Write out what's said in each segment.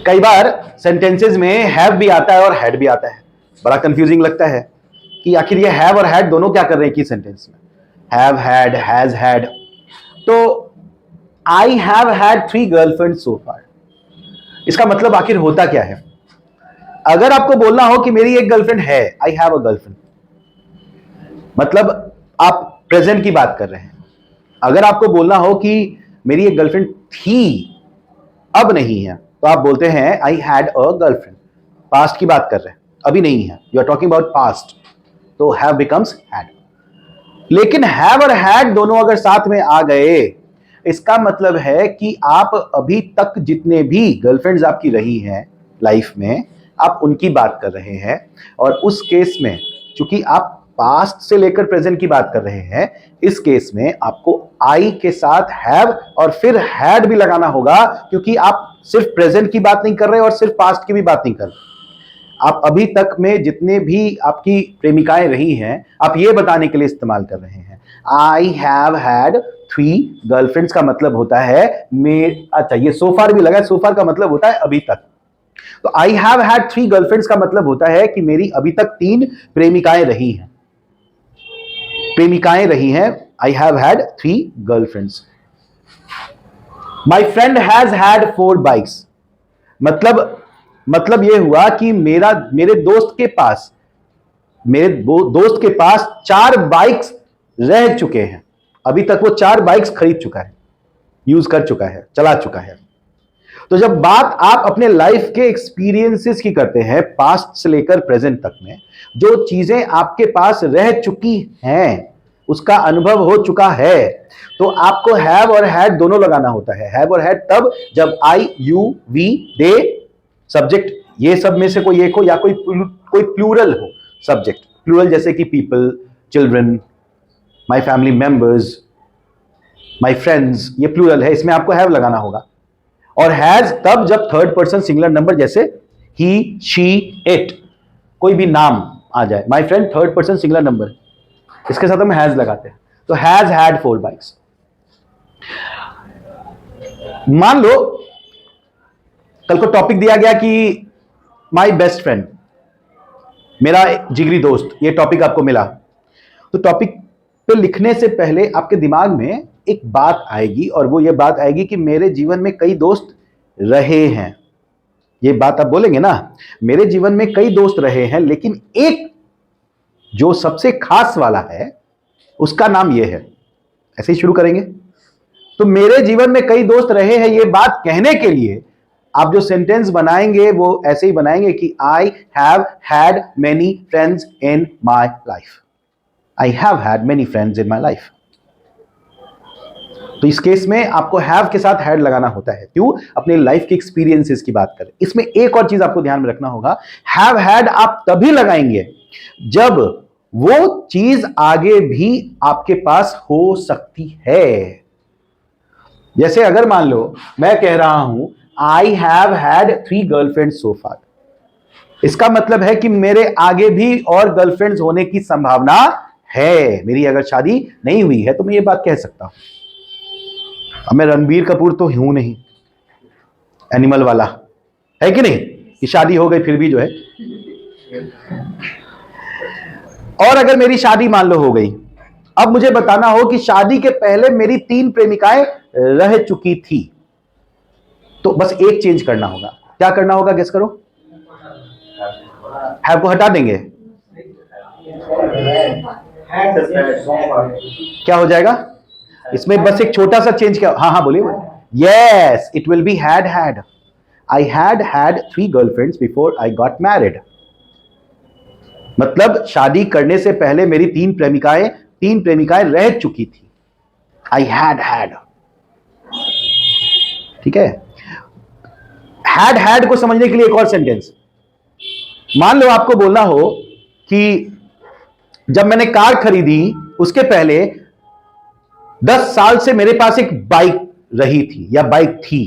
कई बार सेंटेंसेस में हैव भी आता है और हैड भी आता है, बड़ा कंफ्यूजिंग लगता है कि आखिर ये हैव और हैड दोनों क्या कर रहे हैं कि सेंटेंस में, हैव हैड, हैज हैड। तो I have had 3 girlfriend so far, इसका मतलब आखिर होता क्या है? अगर आपको बोलना हो कि मेरी एक गर्लफ्रेंड है, आई हैव अ गर्लफ्रेंड, मतलब आप प्रेजेंट की बात कर रहे हैं। अगर आपको बोलना हो कि मेरी एक गर्लफ्रेंड थी, अब नहीं है, तो आप बोलते हैं I had a girlfriend, past की बात कर रहे हैं, अभी नहीं है, you are talking about past, तो हैव बिकम्स हैड। लेकिन हैव और हैड दोनों अगर साथ में आ गए, इसका मतलब है कि आप अभी तक जितने भी गर्लफ्रेंड्स आपकी रही हैं लाइफ में, आप उनकी बात कर रहे हैं। और उस केस में चूंकि आप पास्ट से लेकर प्रेजेंट की बात कर रहे हैं, इस केस में आपको आई के साथ हैव और फिर हैड भी लगाना होगा, क्योंकि आप सिर्फ प्रेजेंट की बात नहीं कर रहे और सिर्फ पास्ट की भी बात नहीं कर रहे। आप अभी तक में जितने भी आपकी प्रेमिकाएं रही हैं, आप ये बताने के लिए इस्तेमाल कर रहे हैं। आई हैव हैड 3 गर्लफ्रेंड्स का मतलब होता है अच्छा ये सोफार भी लगा, सोफार का मतलब होता है अभी तक। तो आई हैव हैड 3 गर्लफ्रेंड्स का मतलब होता है कि मेरी अभी तक 3 प्रेमिकाएं रही हैं, आई have had 3 girlfriends. My friend has had 4 bikes, मतलब यह हुआ कि मेरे दोस्त के पास 4 बाइक्स रह चुके हैं, अभी तक वो 4 बाइक्स खरीद चुका है, यूज कर चुका है, चला चुका है। तो जब बात आप अपने लाइफ के एक्सपीरियंसेस की करते हैं, पास्ट से लेकर प्रेजेंट तक में जो चीजें आपके पास रह चुकी हैं, उसका अनुभव हो चुका है, तो आपको हैव और हैड दोनों लगाना होता है। हैव और हैड तब जब आई, यू, वी, दे, सब्जेक्ट ये सब में से कोई एक हो, या कोई प्लूरल हो सब्जेक्ट, प्लूरल जैसे कि people, children, my family members, my friends, ये प्लूरल है, इसमें आपको हैव लगाना होगा। और हैज तब जब थर्ड पर्सन सिंगुलर नंबर जैसे ही, शी, इट, कोई भी नाम आ जाए। My friend third person singular number, इसके साथ हम हैज लगाते हैं। तो हैज हैड 4 बाइक्स। मान लो कल को टॉपिक दिया गया कि माई बेस्ट फ्रेंड, मेरा जिगरी दोस्त, ये टॉपिक आपको मिला, तो टॉपिक पे लिखने से पहले आपके दिमाग में एक बात आएगी, और वो ये बात आएगी कि मेरे जीवन में कई दोस्त रहे हैं। ये बात आप बोलेंगे ना, मेरे जीवन में कई दोस्त रहे हैं, लेकिन एक जो सबसे खास वाला है उसका नाम ये है, ऐसे ही शुरू करेंगे। तो मेरे जीवन में कई दोस्त रहे हैं, ये बात कहने के लिए आप जो सेंटेंस बनाएंगे वो ऐसे ही बनाएंगे कि आई have had many friends in my life, I have had many friends in my life. तो इस केस में आपको हैव के साथ हैड लगाना होता है। क्यों? अपने लाइफ के एक्सपीरियंसेस की बात करें। इसमें एक और चीज आपको ध्यान में रखना होगा, हैव हैड आप तभी लगाएंगे जब वो चीज आगे भी आपके पास हो सकती है। जैसे अगर मान लो मैं कह रहा हूं आई have had 3 girlfriends so far, इसका मतलब है कि मेरे आगे भी और गर्लफ्रेंड्स होने की संभावना है। मेरी अगर शादी नहीं हुई है तो मैं ये बात कह सकता हूं। अब मैं रणबीर कपूर तो हूं नहीं, एनिमल वाला, है कि नहीं, कि शादी हो गई फिर भी जो है। और अगर मेरी शादी मान लो हो गई, अब मुझे बताना हो कि शादी के पहले मेरी 3 प्रेमिकाएं रह चुकी थी, तो बस एक चेंज करना होगा। क्या करना होगा, गेस करो? हैव को हटा देंगे, क्या हो जाएगा इसमें? बस एक छोटा सा चेंज। क्या? हाँ बोलिए। Yes, it will be had had. I had had 3 girlfriends before I got married. मतलब शादी करने से पहले मेरी 3 प्रेमिकाएं रह चुकी थी। आई हैड हैड, ठीक है। हैड हैड को समझने के लिए एक और सेंटेंस, मान लो आपको बोलना हो कि जब मैंने कार खरीदी उसके पहले 10 साल से मेरे पास एक बाइक रही थी या बाइक थी,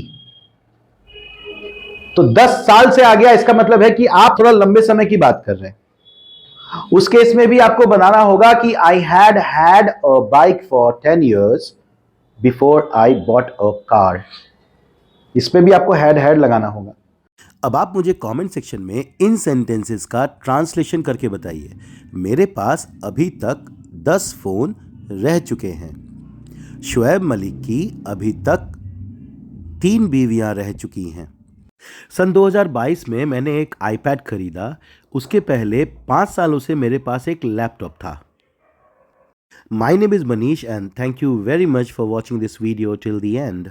तो 10 साल से आ गया, इसका मतलब है कि आप थोड़ा लंबे समय की बात कर रहे हैं। उस केस में भी आपको बनाना होगा कि I had had a bike for 10 years before I bought a car. इस पे भी आपको हैड लगाना होगा। अब आप मुझे कमेंट सेक्शन में इन सेंटेंसेस का ट्रांसलेशन करके बताइए। मेरे पास अभी तक 10 फोन रह चुके हैं। शुएब मलिक की अभी तक 3 बीवियां रह चुकी हैं। सन 2022 में मैंने एक आईपैड खरीदा। उसके पहले 5 सालों से मेरे पास एक लैपटॉप था। My name is Manish and thank you very much for watching this video till the end.